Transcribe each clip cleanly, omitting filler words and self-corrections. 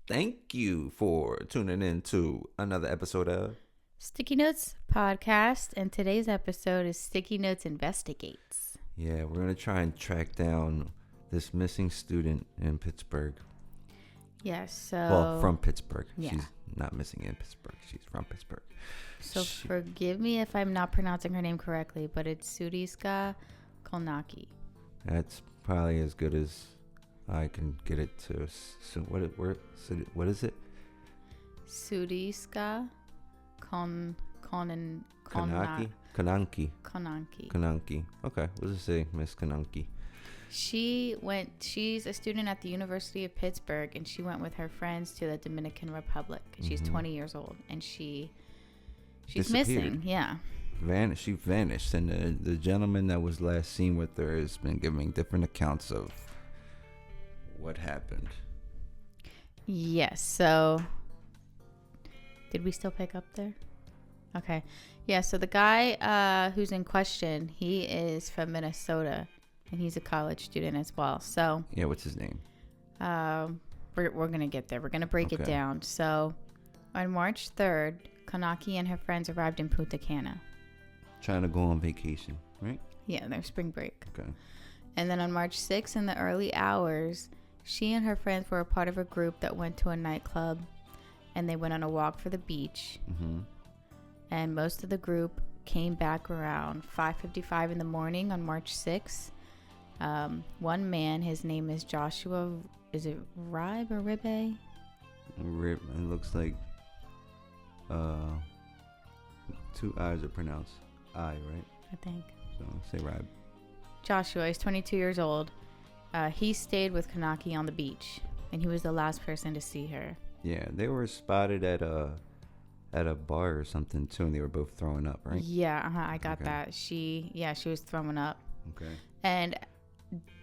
Thank you for tuning in to another episode of Sticky Notes Podcast, and today's episode is Sticky Notes Investigates. Yeah, we're going to try and track down this missing student in Pittsburgh. Yes, so... Well, from Pittsburgh. Yeah. She's not missing in Pittsburgh. She's from Pittsburgh. So forgive me if I'm not pronouncing her name correctly, but it's Sudiksha Konanki. That's probably as good as I can get it to. So what is it? Sudiksha Konanki. Okay, what does it say, Miss Konanki? She's a student at the University of Pittsburgh, and she went with her friends to the Dominican Republic. She's 20 years old, and she's missing. Yeah. She vanished, and the gentleman that was last seen with her has been giving different accounts of what happened. Yes, so did we still pick up there? Okay. Yeah, so the guy who's in question, he is from Minnesota, and he's a college student as well. So yeah, what's his name? We're going to get there. We're going to break it down. So on March 3rd, Konanki and her friends arrived in Punta Cana. Trying to go on vacation, right? Yeah, their spring break. Okay. And then on March 6th, in the early hours, she and her friends were a part of a group that went to a nightclub, and they went on a walk for the beach. Mm-hmm. And most of the group came back around 5:55 in the morning on March 6th. One man, his name is Joshua. Is it Riibe or Riibe? It looks like two I's are pronounced I, right? I think. So say Riibe. Joshua is 22 years old. He stayed with Konanki on the beach, and he was the last person to see her. Yeah, they were spotted at a bar or something too, and they were both throwing up, right? Yeah, I got that. She was throwing up. Okay. And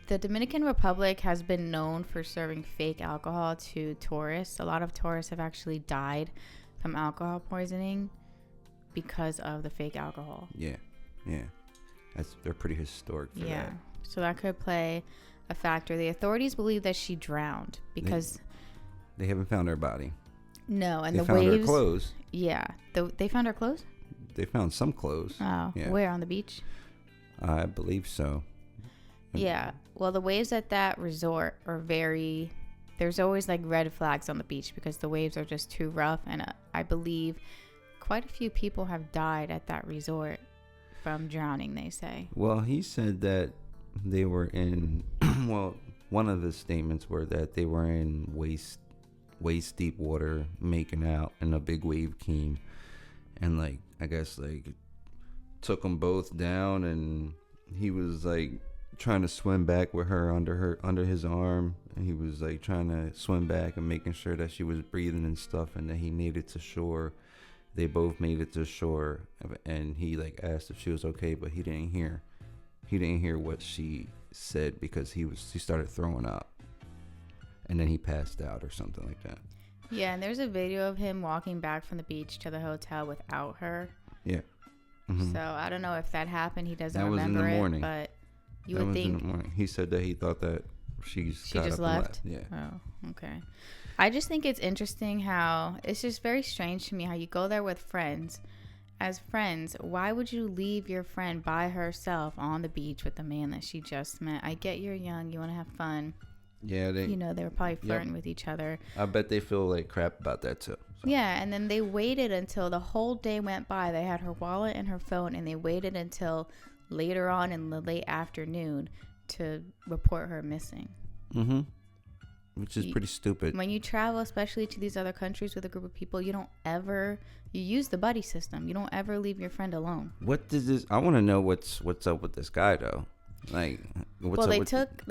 the Dominican Republic has been known for serving fake alcohol to tourists. A lot of tourists have actually died from alcohol poisoning because of the fake alcohol. Yeah. They're pretty historic for that. So that could play a factor. The authorities believe that she drowned because they haven't found her body. No, and they the found waves. her clothes. Yeah, they found her clothes. They found some clothes. Oh, yeah. Where, on the beach? I believe so. Yeah. Well, the waves at that resort are there's always like red flags on the beach because the waves are just too rough. And I believe quite a few people have died at that resort from drowning, they say. Well, he said that they were in, one of the statements were that they were in waist deep water making out, and a big wave came and I guess took them both down, and he was trying to swim back with her under his arm, and he was trying to swim back and making sure that she was breathing and stuff, and then he made it to shore. They both made it to shore, and he asked if she was okay, but he didn't hear what she said because he started throwing up, and then he passed out or something like that. Yeah, and there's a video of him walking back from the beach to the hotel without her. Yeah. Mm-hmm. So I don't know if that happened. He doesn't remember it. That was in the morning. But you would think. In the morning. He said that he thought that she just left. Yeah. Oh, okay. I just think it's interesting how it's just very strange to me how you go there with friends. As friends, why would you leave your friend by herself on the beach with the man that she just met? I get you're young, you want to have fun. Yeah, they were probably flirting with each other. I bet they feel crap about that too. So. Yeah, and then they waited until the whole day went by. They had her wallet and her phone, and they waited until later on in the late afternoon to report her missing. Mm-hmm. Which is pretty stupid. When you travel, especially to these other countries with a group of people, you use the buddy system. You don't ever leave your friend alone. What does this? I want to know what's up with this guy though. They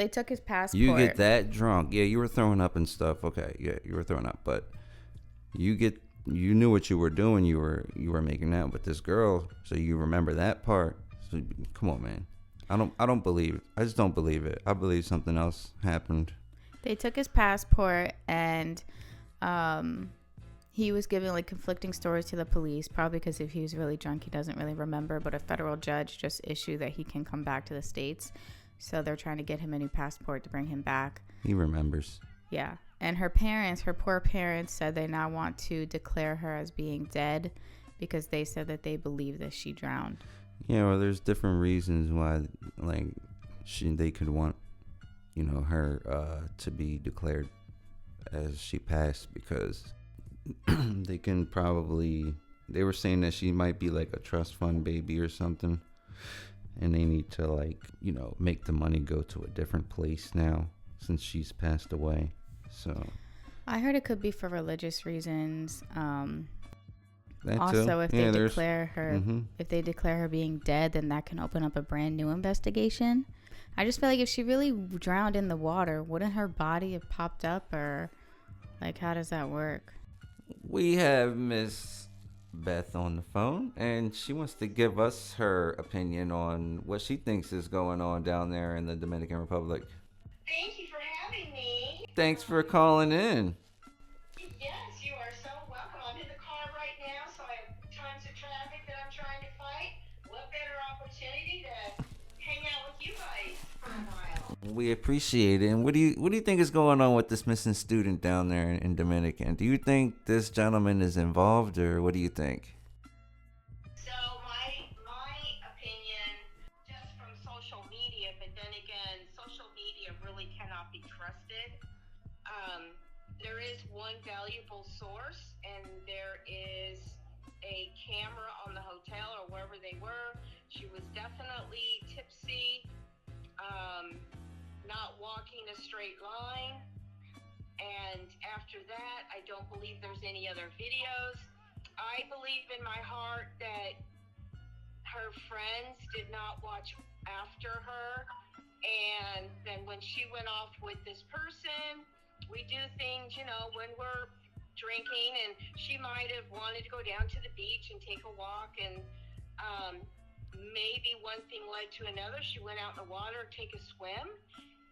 took his passport. You get that drunk? Yeah, you were throwing up and stuff. Okay, yeah, you were throwing up, but you knew what you were doing. You were making out with this girl, so you remember that part. So come on, man. I don't believe it. I just don't believe it. I believe something else happened. They took his passport, and he was giving conflicting stories to the police, probably because if he was really drunk, he doesn't really remember. But a federal judge just issued that he can come back to the States. So they're trying to get him a new passport to bring him back. He remembers. Yeah. And her poor parents, said they now want to declare her as being dead because they said that they believe that she drowned. Yeah, well, there's different reasons why, like, they could want, her to be declared as she passed, because they were saying that she might be like a trust fund baby or something, and they need to, like, make the money go to a different place now since she's passed away. So I heard it could be for religious reasons. That also, too. if they declare her being dead, then that can open up a brand new investigation. I just feel like if she really drowned in the water, wouldn't her body have popped up, or like, how does that work? We have Miss Beth on the phone, and she wants to give us her opinion on what she thinks is going on down there in the Dominican Republic. Thank you for having me. Thanks for calling in. Yes, you are so welcome. I'm in the car right now, so I have tons of traffic that I'm trying to fight. What better opportunity to hang out with you guys for a while? We appreciate it. And what do you think is going on with this missing student down there in Dominican? Do you think this gentleman is involved, or what do you think? So my opinion, just from social media, but then again, social media really cannot be trusted. There is one valuable source, and there is a camera on the hotel or wherever they were. She was definitely tipsy, not walking a straight line. And after that, I don't believe there's any other videos. I believe in my heart that her friends did not watch after her. And then when she went off with this person, we do things, when we're drinking, and she might have wanted to go down to the beach and take a walk, and maybe one thing led to another. She went out in the water to take a swim,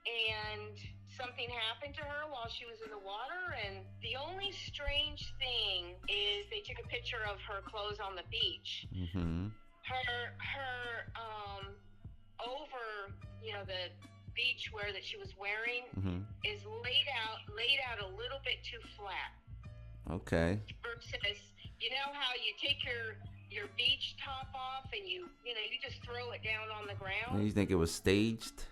and something happened to her while she was in the water. And the only strange thing is they took a picture of her clothes on the beach. Mm-hmm. Her over, the beach wear that she was wearing is laid out a little bit too flat. Okay. Versus, how you take your beach top off and you just throw it down on the ground. You think it was staged?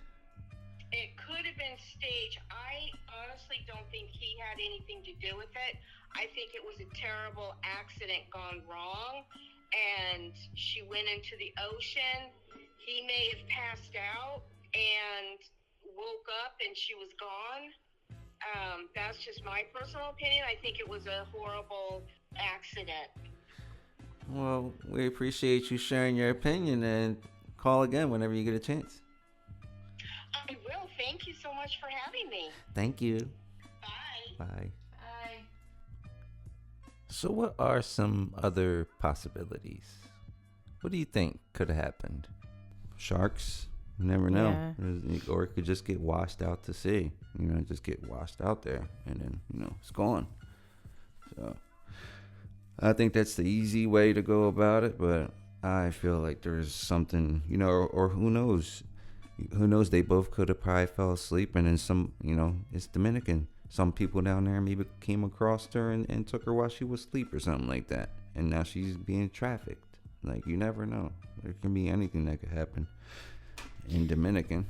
It could have been staged. I honestly don't think he had anything to do with it. I think it was a terrible accident gone wrong, and she went into the ocean. He may have passed out and woke up and she was gone. That's just my personal opinion. I think it was a horrible accident. Well, we appreciate you sharing your opinion, and call again whenever you get a chance. I will. Thank you so much for having me. Thank you. Bye. Bye. So what are some other possibilities? What do you think could have happened? Sharks? You never know. Yeah. Or it could just get washed out to sea. Just get washed out there, and then, it's gone. So I think that's the easy way to go about it, but I feel like there's something, or who knows? Who knows? They both could have probably fell asleep, and then some, it's Dominican. Some people down there maybe came across her and took her while she was asleep or something like that. And now she's being trafficked. Like, you never know. There can be anything that could happen in Dominican.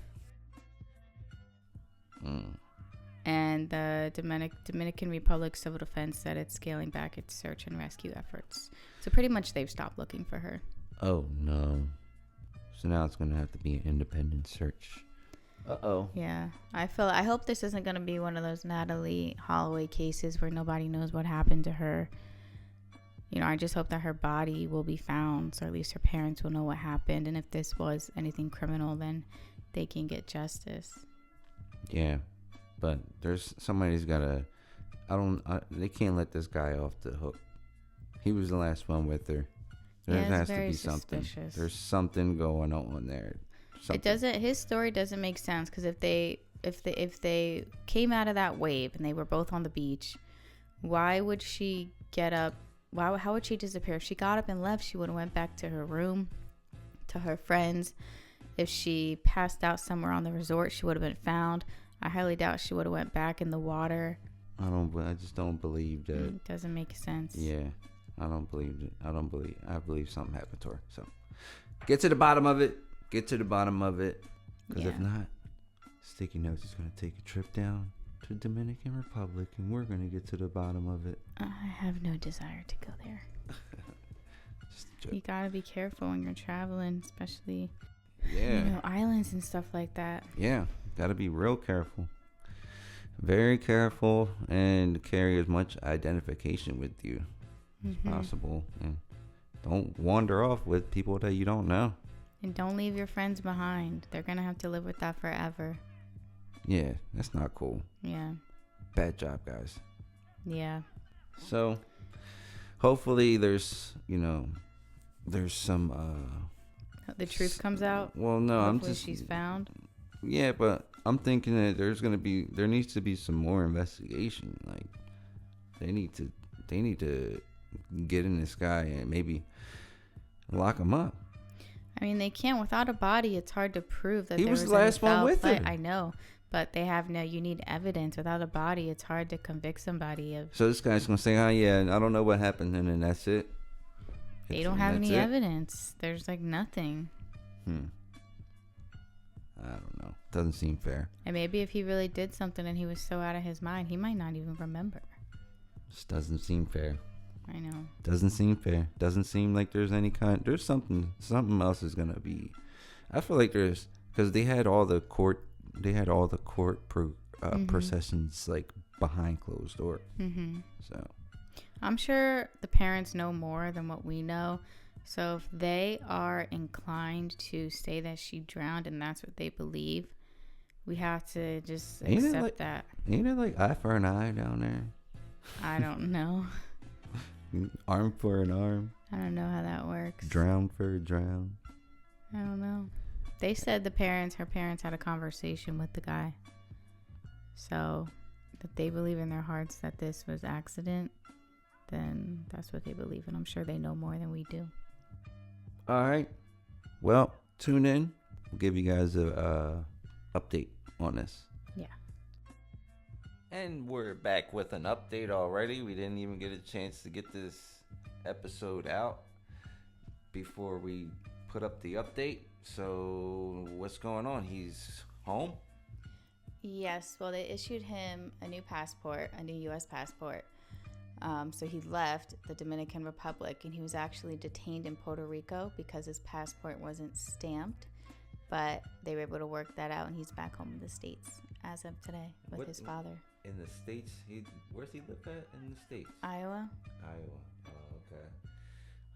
And the Dominican Republic Civil Defense said it's scaling back its search and rescue efforts. So pretty much they've stopped looking for her. Oh, no. So now it's going to have to be an independent search. Uh-oh. Yeah. I hope this isn't going to be one of those Natalie Holloway cases where nobody knows what happened to her. I just hope that her body will be found, so at least her parents will know what happened. And if this was anything criminal, then they can get justice. Yeah. But somebody's got to, they can't let this guy off the hook. He was the last one with her. There has to be something. Suspicious. There's something going on there. His story doesn't make sense, because if they came out of that wave and they were both on the beach, why would she get up? How would she disappear? If she got up and left, she would have went back to her room, to her friends. If she passed out somewhere on the resort, she would have been found. I highly doubt she would have went back in the water. I just don't believe that. It doesn't make sense. Yeah, I don't believe it. I believe something happened to her. So, get to the bottom of it. Because if not, Sticky Notes is going to take a trip down to Dominican Republic, and we're going to get to the bottom of it. I have no desire to go there. You got to be careful when you're traveling, especially, islands and stuff like that. Yeah, got to be real careful. Very careful, and carry as much identification with you as possible. And don't wander off with people that you don't know. And don't leave your friends behind. They're going to have to live with that forever. Yeah, that's not cool. Yeah. Bad job, guys. Yeah. So, hopefully there's some... the truth comes out? Well, no, hopefully she's found? Yeah, but I'm thinking that there needs to be some more investigation. Like, they need to get in this guy and maybe lock him up. I mean, they can't. Without a body, it's hard to prove that he there was the last one with her. I know, but they have you need evidence. Without a body, it's hard to convict somebody of. So this guy's gonna say, "Oh yeah, I don't know what happened," and then that's it. They don't have any evidence. There's nothing. I don't know. Doesn't seem fair. And maybe if he really did something and he was so out of his mind, he might not even remember. Just doesn't seem fair. I know. Doesn't seem fair. Doesn't seem like there's there's something else is gonna be. I feel like there's, because they had all the court processions behind closed door. So I'm sure the parents know more than what we know. So if they are inclined to say that she drowned and that's what they believe, we have to just accept that. Ain't it eye for an eye down there? I don't know. Arm for an arm. I don't know how that works. Drown for a drown. I don't know. They said her parents had a conversation with the guy. So if they believe in their hearts that this was accident, then that's what they believe. And I'm sure they know more than we do. All right. Well, tune in. We'll give you guys a update on this. Yeah. And we're back with an update already. We didn't even get a chance to get this episode out before we put up the update. So what's going on? He's home? Yes. Well, they issued him a new passport, a new U.S. passport. So he left the Dominican Republic, and he was actually detained in Puerto Rico because his passport wasn't stamped. But they were able to work that out, and he's back home in the States as of today with his father. In the States? Where's he live at in the States? Iowa. Oh, okay.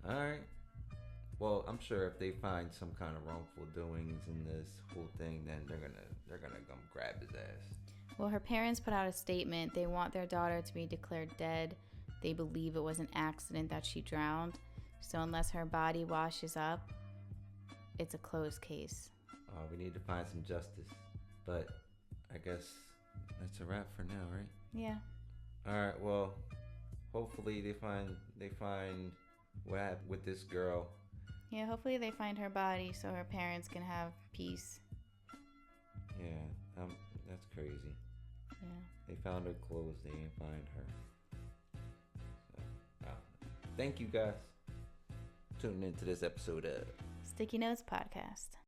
All right. Well, I'm sure if they find some kind of wrongful doings in this whole thing, then they're gonna come grab his ass. Well, her parents put out a statement. They want their daughter to be declared dead. They believe it was an accident that she drowned. So unless her body washes up, it's a closed case. We need to find some justice. But I guess that's a wrap for now, right? Yeah. All right. Well, hopefully they find what happened with this girl. Yeah, hopefully they find her body so her parents can have peace. Yeah, that's crazy. Yeah. They found her clothes. They didn't find her. So, thank you guys tuning into this episode of Sticky Notes Podcast.